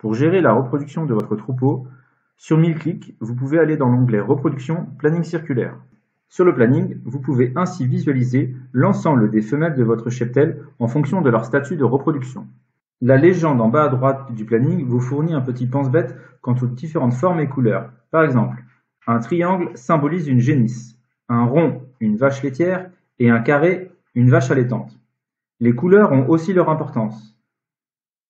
Pour gérer la reproduction de votre troupeau, sur 1000 clics, vous pouvez aller dans l'onglet Reproduction, Planning circulaire. Sur le planning, vous pouvez ainsi visualiser l'ensemble des femelles de votre cheptel en fonction de leur statut de reproduction. La légende en bas à droite du planning vous fournit un petit pense-bête quant aux différentes formes et couleurs. Par exemple, un triangle symbolise une génisse, un rond une vache laitière et un carré une vache allaitante. Les couleurs ont aussi leur importance.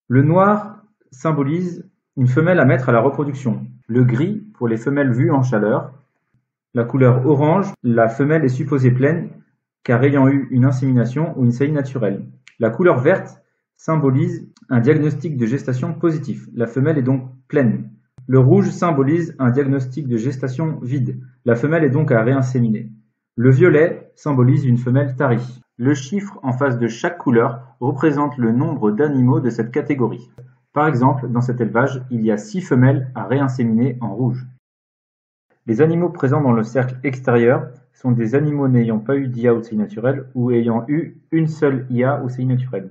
Le noir symbolise une femelle à mettre à la reproduction, le gris pour les femelles vues en chaleur, la couleur orange, la femelle est supposée pleine car ayant eu une insémination ou une saillie naturelle. La couleur verte symbolise un diagnostic de gestation positif, la femelle est donc pleine. Le rouge symbolise un diagnostic de gestation vide, la femelle est donc à réinséminer. Le violet symbolise une femelle tarie. Le chiffre en face de chaque couleur représente le nombre d'animaux de cette catégorie. Par exemple, dans cet élevage, il y a 6 femelles à réinséminer en rouge. Les animaux présents dans le cercle extérieur sont des animaux n'ayant pas eu d'IA ou saillie naturelle ou ayant eu une seule IA ou saillie naturelle.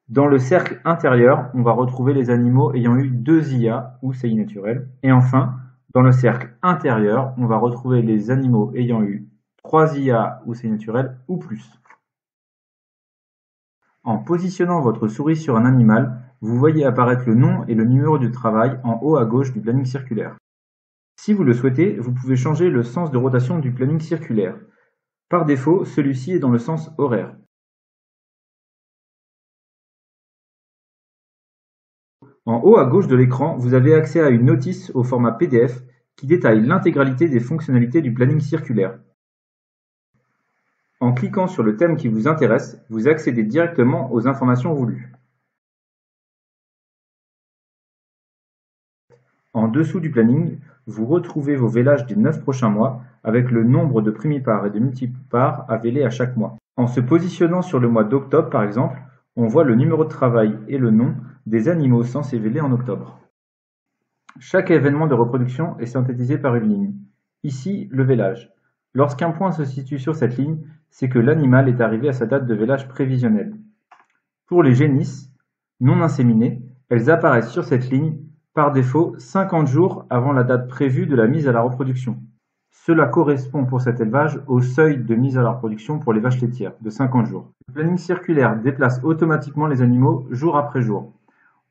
Dans le cercle intérieur, on va retrouver les animaux ayant eu 2 IA ou saillie naturelle. Et enfin, dans le cercle intérieur, on va retrouver les animaux ayant eu 3 IA ou saillie naturelle ou plus. En positionnant votre souris sur un animal, vous voyez apparaître le nom et le numéro de travail en haut à gauche du planning circulaire. Si vous le souhaitez, vous pouvez changer le sens de rotation du planning circulaire. Par défaut, celui-ci est dans le sens horaire. En haut à gauche de l'écran, vous avez accès à une notice au format PDF qui détaille l'intégralité des fonctionnalités du planning circulaire. En cliquant sur le thème qui vous intéresse, vous accédez directement aux informations voulues. En dessous du planning, vous retrouvez vos vélages des 9 prochains mois avec le nombre de primipares et de multipares à véler à chaque mois. En se positionnant sur le mois d'octobre par exemple, on voit le numéro de travail et le nom des animaux censés véler en octobre. Chaque événement de reproduction est synthétisé par une ligne. Ici, le vélage. Lorsqu'un point se situe sur cette ligne, c'est que l'animal est arrivé à sa date de vélage prévisionnelle. Pour les génisses non inséminées, elles apparaissent sur cette ligne par défaut 50 jours avant la date prévue de la mise à la reproduction. Cela correspond pour cet élevage au seuil de mise à la reproduction pour les vaches laitières, de 50 jours. Le planning circulaire déplace automatiquement les animaux jour après jour.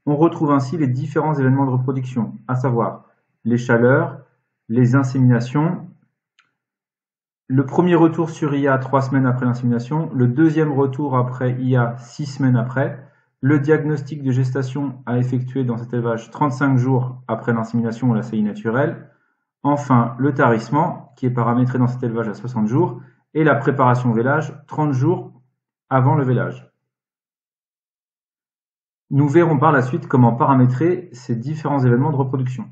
On retrouve ainsi les différents événements de reproduction, à savoir les chaleurs, les inséminations, le premier retour sur IA 3 semaines après l'insémination, le deuxième retour après IA 6 semaines après, le diagnostic de gestation à effectuer dans cet élevage 35 jours après l'insémination ou la saillie naturelle, enfin le tarissement qui est paramétré dans cet élevage à 60 jours et la préparation au vélage 30 jours avant le vélage. Nous verrons par la suite comment paramétrer ces différents événements de reproduction.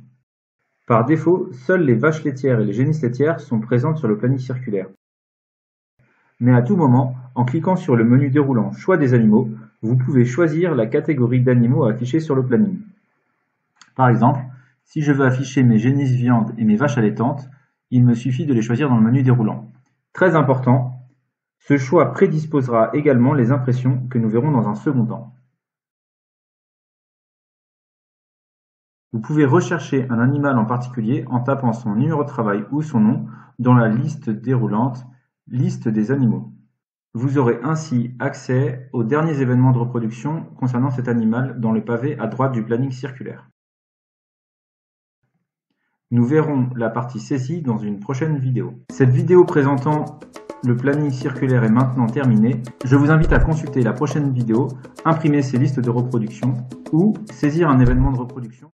Par défaut, seules les vaches laitières et les génisses laitières sont présentes sur le planning circulaire. Mais à tout moment, en cliquant sur le menu déroulant Choix des animaux, vous pouvez choisir la catégorie d'animaux à afficher sur le planning. Par exemple, si je veux afficher mes génisses viande et mes vaches allaitantes, il me suffit de les choisir dans le menu déroulant. Très important, ce choix prédisposera également les impressions que nous verrons dans un second temps. Vous pouvez rechercher un animal en particulier en tapant son numéro de travail ou son nom dans la liste déroulante « Liste des animaux ». Vous aurez ainsi accès aux derniers événements de reproduction concernant cet animal dans le pavé à droite du planning circulaire. Nous verrons la partie saisie dans une prochaine vidéo. Cette vidéo présentant le planning circulaire est maintenant terminée. Je vous invite à consulter la prochaine vidéo, imprimer ces listes de reproduction ou saisir un événement de reproduction.